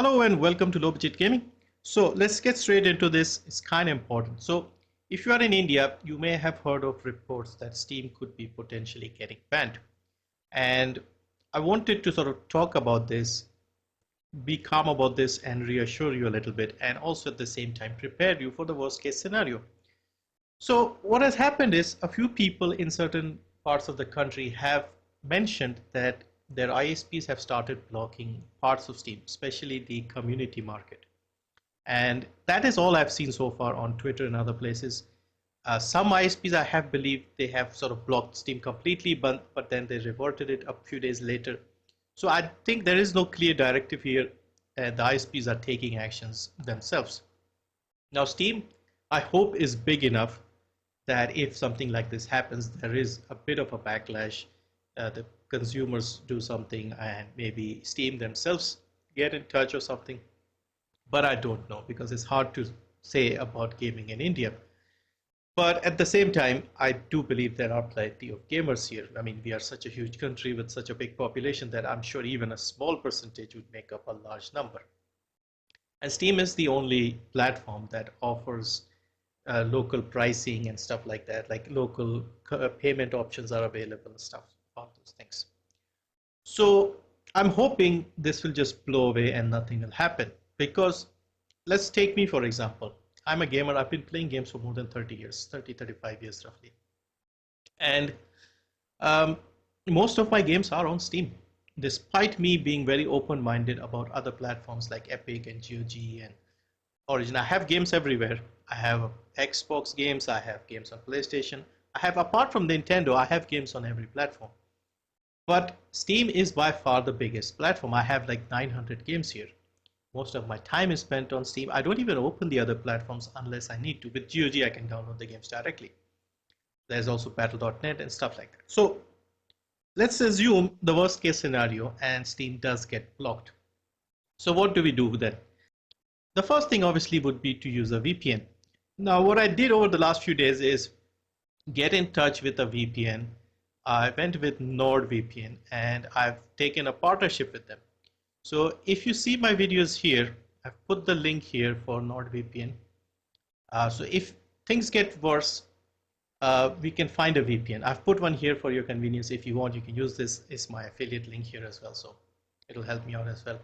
Hello and welcome to Low Budget Gaming. So let's get straight into this. It's kind of important. So if you are in India, you may have heard of reports that Steam could be potentially getting banned. And I wanted to sort of talk about this, be calm about this and reassure you a little bit, and also at the same time prepare you for the worst case scenario. So what has happened is a few people in certain parts of the country have mentioned that their ISPs have started blocking parts of Steam, especially the community market. And that is all I've seen so far on Twitter and other places. Some ISPs I have believed they have sort of blocked Steam completely, but then they reverted it a few days later. So I think there is no clear directive here. The ISPs are taking actions themselves. Now Steam, I hope, is big enough that if something like this happens, there is a bit of a backlash. The consumers do something and maybe Steam themselves get in touch or something. But I don't know because it's hard to say about gaming in India. But at the same time, I do believe there are plenty of gamers here. I mean, we are such a huge country with such a big population that I'm sure even a small percentage would make up a large number. And Steam is the only platform that offers local pricing and stuff like that, like local payment options are available and stuff, all those things. So I'm hoping this will just blow away and nothing will happen, because let's take me for example. I'm a gamer. I've been playing games for more than 30 years, 35 years roughly. And most of my games are on Steam, despite me being very open-minded about other platforms like Epic and GOG and Origin. I have games everywhere. I have Xbox games, I have games on PlayStation. I have, apart from Nintendo, I have games on every platform. But Steam is by far the biggest platform. I have like 900 games here. Most of my time is spent on Steam. I don't even open the other platforms unless I need to. With GOG, I can download the games directly. There's also battle.net and stuff like that. So let's assume the worst case scenario and Steam does get blocked. So what do we do then? The first thing obviously would be to use a VPN. Now what I did over the last few days is get in touch with a VPN. I went with NordVPN and I've taken a partnership with them. So if you see my videos here, I've put the link here for NordVPN. So if things get worse, we can find a VPN. I've put one here for your convenience. If you want, you can use this. It's my affiliate link here as well, so it'll help me out as well.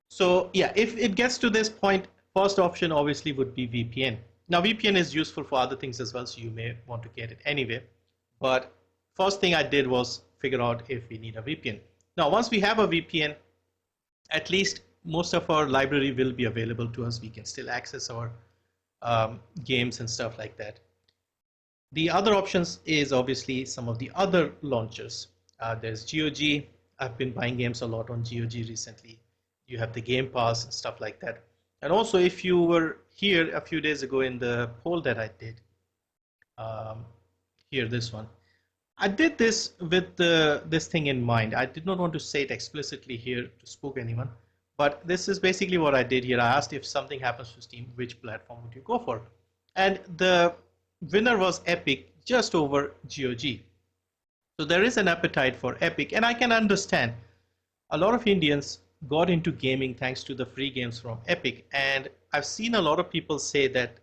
So yeah, if it gets to this point, first option obviously would be VPN. Now VPN is useful for other things as well, so you may want to get it anyway. But first thing I did was figure out if we need a VPN. Now once we have a VPN, at least most of our library will be available to us. We can still access our games and stuff like that. The other options is obviously some of the other launchers. There's GOG. I've been buying games a lot on GOG recently. You have the Game Pass and stuff like that. And also, if you were here a few days ago in the poll that I did, here, this one, I did this with this thing in mind. I did not want to say it explicitly here to spook anyone, but this is basically what I did here. I asked if something happens to Steam, which platform would you go for? And the winner was Epic, just over GOG. So there is an appetite for Epic, and I can understand. A lot of Indians got into gaming thanks to the free games from Epic, and I've seen a lot of people say that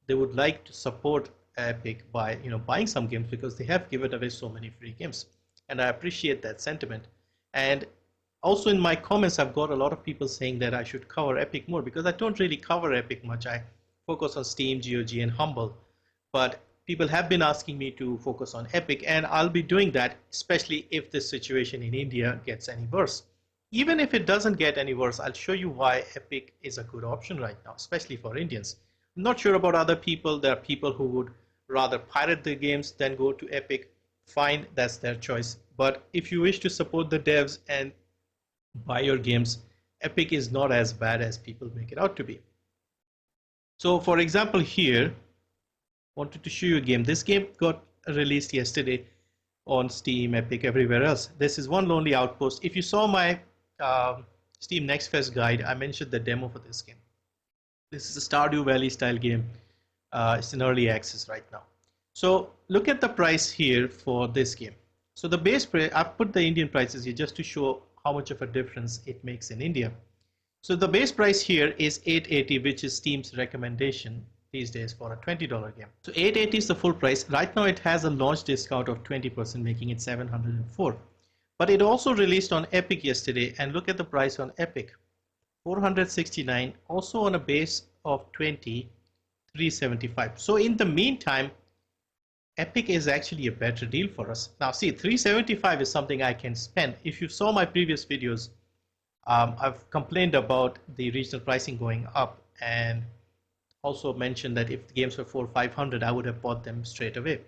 they would like to support Epic by buying some games because they have given away so many free games, and I appreciate that sentiment. And also in my comments, I've got a lot of people saying that I should cover Epic more because I don't really cover Epic much. I focus on Steam, GOG, and Humble, but people have been asking me to focus on Epic, and I'll be doing that, especially if this situation in India gets any worse. Even if it doesn't get any worse, I'll show you why Epic is a good option right now, especially for Indians. I'm not sure about other people. There are people who would rather pirate the games than go to Epic. Fine, that's their choice. But if you wish to support the devs and buy your games, Epic is not as bad as people make it out to be. So for example here, wanted to show you a game. This game got released yesterday on Steam, Epic, everywhere else. This is One Lonely Outpost. If you saw my Steam Next Fest guide, I mentioned the demo for this game. This is a Stardew Valley style game. It's in early access right now. So look at the price here for this game. So the base price, I've put the Indian prices here just to show how much of a difference it makes in India. So the base price here is $880, which is Steam's recommendation these days for a $20 game. So $880 is the full price. Right now it has a launch discount of 20%, making it $704. But it also released on Epic yesterday, and look at the price on Epic. $469, also on a base of 20, $375. So in the meantime, Epic is actually a better deal for us. Now see, $375 is something I can spend. If you saw my previous videos, I've complained about the regional pricing going up, and also mentioned that if the games were $400 or $500, I would have bought them straight away.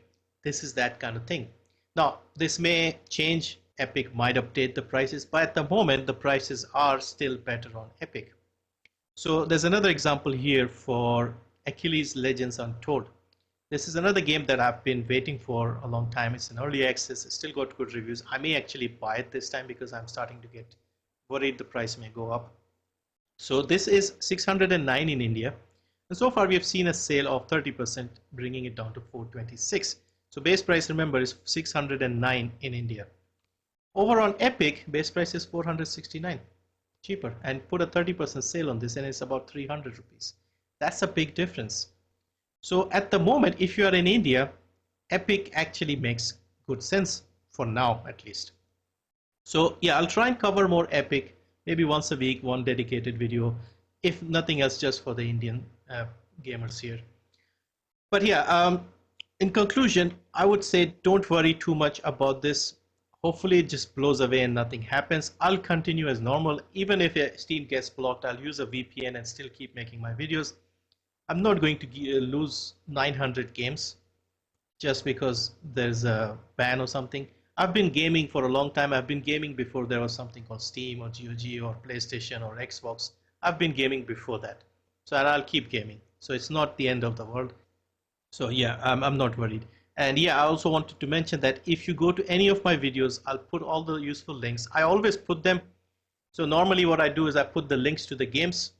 This is that kind of thing. Now, this may change. Epic might update the prices, but at the moment, the prices are still better on Epic. So there's another example here for Achilles Legends Untold. This is another game that I've been waiting for a long time. It's in early access. It's still got good reviews. I may actually buy it this time because I'm starting to get worried the price may go up. So this is $609 in India. And so far we have seen a sale of 30%, bringing it down to $426. So base price, remember, is $609 in India. Over on Epic, base price is $469, cheaper, and put a 30% sale on this, and it's about 300 rupees. That's a big difference. So at the moment, if you are in India, Epic actually makes good sense for now, at least. So yeah, I'll try and cover more Epic, maybe once a week, one dedicated video, if nothing else, just for the Indian gamers here. But yeah, in conclusion, I would say don't worry too much about this. Hopefully it just blows away and nothing happens. I'll continue as normal. Even if Steam gets blocked, I'll use a VPN and still keep making my videos. I'm not going to lose 900 games just because there's a ban or something. I've been gaming for a long time. I've been gaming before there was something called Steam or GOG or PlayStation or Xbox. I've been gaming before that. So I'll keep gaming. So it's not the end of the world. So yeah, I'm not worried. And yeah, I also wanted to mention that if you go to any of my videos, I'll put all the useful links. I always put them. So normally what I do is I put the links to the games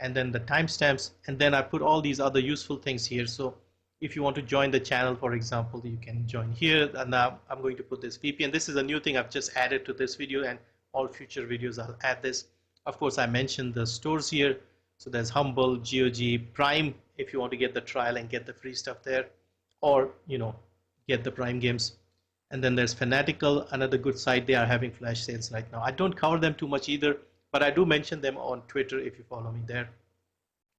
and then the timestamps, and then I put all these other useful things here. So if you want to join the channel, for example, you can join here. And now I'm going to put this VPN. This is a new thing I've just added to this video, and all future videos I'll add this. Of course, I mentioned the stores here. So there's Humble, GOG, Prime, if you want to get the trial and get the free stuff there, or get the Prime games. And then there's Fanatical, another good site. They are having flash sales right now. I don't cover them too much either, but I do mention them on Twitter if you follow me there.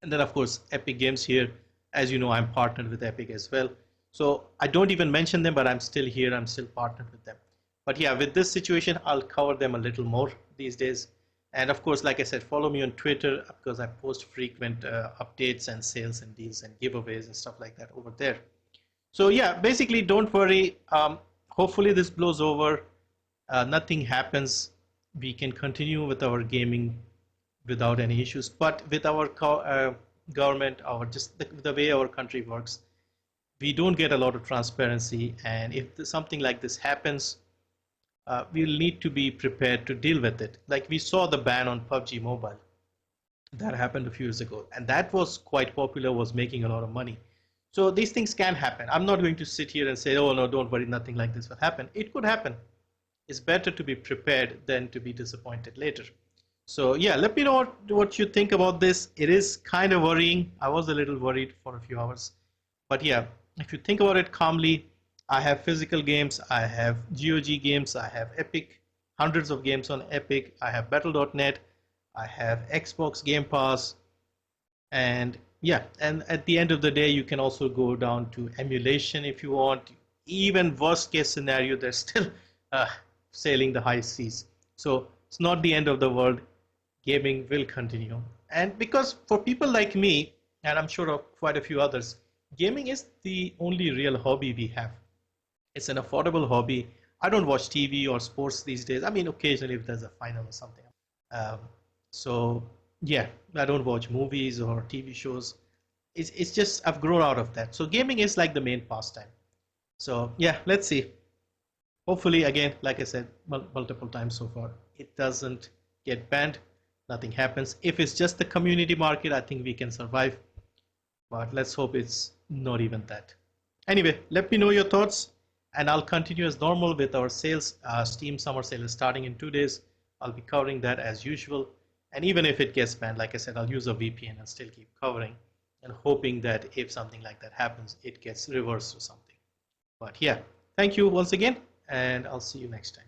And then of course Epic Games here. As you know, I'm partnered with Epic as well. So I don't even mention them, but I'm still here. I'm still partnered with them. But yeah, with this situation, I'll cover them a little more these days. And of course, like I said, follow me on Twitter because I post frequent updates and sales and deals and giveaways and stuff like that over there. So yeah, basically don't worry. Hopefully this blows over. Nothing happens. We can continue with our gaming without any issues. But with our government, just the way our country works, we don't get a lot of transparency. And if something like this happens, we'll need to be prepared to deal with it. Like we saw the ban on PUBG Mobile. That happened a few years ago. And that was quite popular, was making a lot of money. So these things can happen. I'm not going to sit here and say, oh no, don't worry, nothing like this will happen. It could happen. It's better to be prepared than to be disappointed later. So yeah, let me know what you think about this. It is kind of worrying. I was a little worried for a few hours. But yeah, if you think about it calmly, I have physical games, I have GOG games, I have Epic, hundreds of games on Epic, I have Battle.net, I have Xbox Game Pass, and yeah, and at the end of the day, you can also go down to emulation if you want. Even worst case scenario, they're still sailing the high seas. So it's not the end of the world. Gaming will continue. And because for people like me, and I'm sure of quite a few others, gaming is the only real hobby we have. It's an affordable hobby. I don't watch TV or sports these days. I mean, occasionally if there's a final or something. So yeah, I don't watch movies or TV shows. It's just I've grown out of that. So gaming is like the main pastime. So yeah, let's see. Hopefully, again, like I said multiple times so far, it doesn't get banned. Nothing happens. If it's just the community market, I think we can survive. But let's hope it's not even that. Anyway, let me know your thoughts. And I'll continue as normal with our sales. Steam summer sale is starting in 2 days. I'll be covering that as usual. And even if it gets banned, like I said, I'll use a VPN and still keep covering and hoping that if something like that happens, it gets reversed or something. But yeah, thank you once again, and I'll see you next time.